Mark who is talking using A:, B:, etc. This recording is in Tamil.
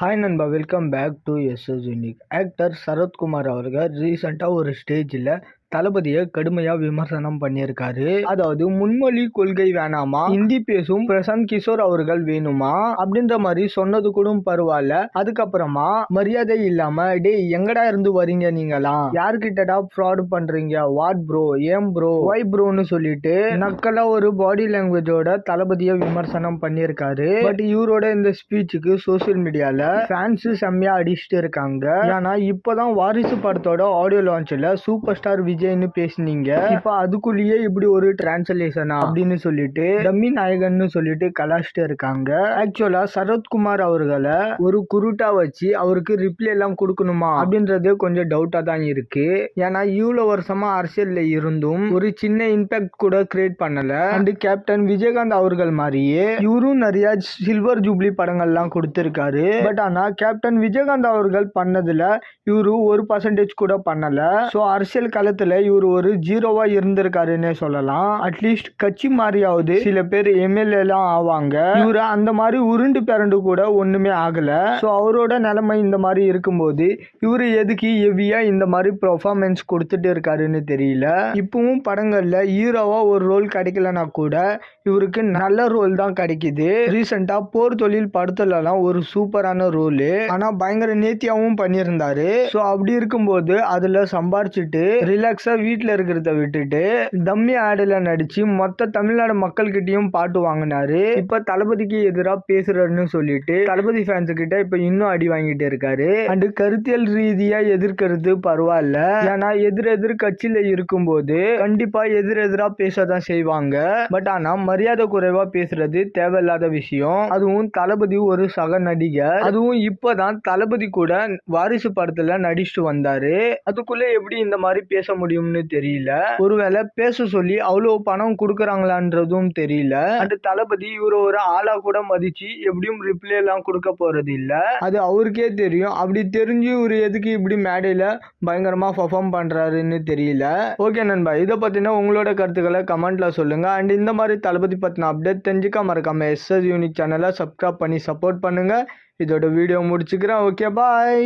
A: ஹாய் நண்பா, welcome back to SS unique. Actor Sarathkumar அவர்கள் ரீசெண்டாக ஒரு ஸ்டேஜில் தளபதியை கடுமையா விமர்சனம் பண்ணியிருக்காரு. அதாவது முன்மொழி கொள்கை வேணாமா, ஹிந்தி பேசும் பிரசாந்த் கிஷோர் அவர்கள் வேணுமா அப்படின்ற மாதிரி சொன்னது கூட பரவாயில்ல. அதுக்கப்புறமா மரியாதை இல்லாம டே எங்கடா இருந்து வரீங்க, நீங்களாம் யார்கிட்டடா ஃப்ராட் பண்றீங்க, வாட் ப்ரோ, ஏம் ப்ரோ, ஒய் ப்ரோன்னு சொல்லிட்டு நக்கலா ஒரு பாடி லாங்குவேஜோட தளபதியை விமர்சனம் பண்ணியிருக்காரு. பட் இவரோட இந்த ஸ்பீச்சுக்கு சோசியல் மீடியால ஃபேன்ஸ் செம்மையா அடிச்சுட்டு இருக்காங்க. ஏன்னா இப்பதான் வாரிசு படத்தோட ஆடியோ லான்ச்ல சூப்பர் ஸ்டார் விஜய்னு பேசுனீங்க, இப்ப அதுக்குள்ளேயே இப்படி ஒரு டிரான்ஸ்லேஷனா அப்படின்னு சொல்லிட்டு டம்மி நாயகன்னு சொல்லிட்டு கலாச்சிட்டு இருக்காங்க. ஆக்சுவலா சரத்குமார் அவர்களை ஒரு குருட்டா வச்சு அவருக்கு ரிப்ளை எல்லாம் கொடுக்கணுமா அப்படின்றது கொஞ்சம் டவுட்டா தான் இருக்கு. ஏன்னா இவ்வளவு வருஷமா அரசியல்ல இருந்தும் ஒரு சின்ன இம்பாக்ட் கூட கிரியேட் பண்ணல. அண்ட் கேப்டன் விஜயகாந்த் அவர்கள் மாதிரியே இவரும் நிறைய சில்வர் ஜூப்ளி படங்கள்லாம் கொடுத்திருக்காரு. பட் ஆனா கேப்டன் விஜயகாந்த் அவர்கள் பண்ணதுல இவரு 1% கூட பண்ணல. சோ அரசியல் களத்துல இவர் ஒரு ஜீரோவா இருந்திருக்காருன்னு சொல்லலாம். அட்லீஸ்ட் கட்சி மாறியாவது சில பேர் எம்எல்ஏ எல்லாம் ஆவாங்க. இவரு அந்த மாதிரி உருண்டு பிறண்டு கூட ஒண்ணுமே ஆகல. சோ அவரோட நிலைமை இந்த மாதிரி இருக்கும்போது இவரு எதுக்கு ஹெவியா இந்த மாதிரி பெர்ஃபார்மன்ஸ் கொடுத்துட்டு இருக்காருன்னு தெரியல. இப்பவும் படங்கள்ல ஹீரோவா ஒரு ரோல் கிடைக்கலனா கூட இவருக்கு நல்ல ரோல் தான் கிடைக்குது. ரீசெண்டா போர் தொழில் படத்துலலாம் ஒரு சூப்பரான ரோல், ஆனா பயங்கர நேர்த்தியாவும் பண்ணியிருந்தாரு. சோ அப்படி இருக்கும்போது அதுல சம்பாரிச்சுட்டு ரிலாக்ஸா வீட்டுல இருக்கிறத விட்டுட்டு தம்மி ஆடுல நடிச்சு மொத்த தமிழ்நாடு மக்கள் கிட்டயும் பாட்டு வாங்கினாரு. இப்ப தளபதிக்கு எதிராக பேசுறாருன்னு சொல்லிட்டு தளபதி ஃபேன்ஸ் கிட்ட இப்ப இன்னும் அடி வாங்கிட்டு இருக்காரு. அண்ட் கருத்தியல் ரீதியா எதிர்க்கிறது பரவாயில்ல, ஏன்னா எதிர் கட்சியில இருக்கும்போது கண்டிப்பா எதிரா பேசதான் செய்வாங்க. பட் ஆனா மரியாதை குறைவா பேசுறது தேவையில்லாத விஷயம். அதுவும் தளபதி ஒரு சக நடிகர், அதுவும் இப்பதான் தளபதி கூட வாரிசு படத்துல நடிச்சுட்டு வந்தாரு. அதுக்குள்ள எப்படி இந்த மாதிரி பேச முடியும்னு தெரியல. ஒருவேளை பேச சொல்லி அவ்வளவு பணம் கொடுக்கறாங்களான்றதும் தெரியல. அந்த தளபதி இவரு ஒரு ஆளா கூட மதிச்சு எப்படியும் ரிப்ளை எல்லாம் கொடுக்க போறது இல்ல, அது அவருக்கே தெரியும். அப்படி தெரிஞ்சு இவரு எதுக்கு இப்படி மேடையில பயங்கரமா பெர்ஃபார்ம் பண்றாருன்னு தெரியல. ஓகே நண்பா, இதை பத்தின உங்களோட கருத்துக்களை கமெண்ட்ல சொல்லுங்க. அண்ட் இந்த மாதிரி தளபதி பத்தின அப்டேட் தெரிஞ்சுக்க மறக்காம எஸ்எஸ் யூனிக் சேனலை சப்ஸ்கிரைப் பண்ணி சப்போர்ட் பண்ணுங்க. இதோட வீடியோ முடிச்சுக்கிறேன். ஓகே, பாய்.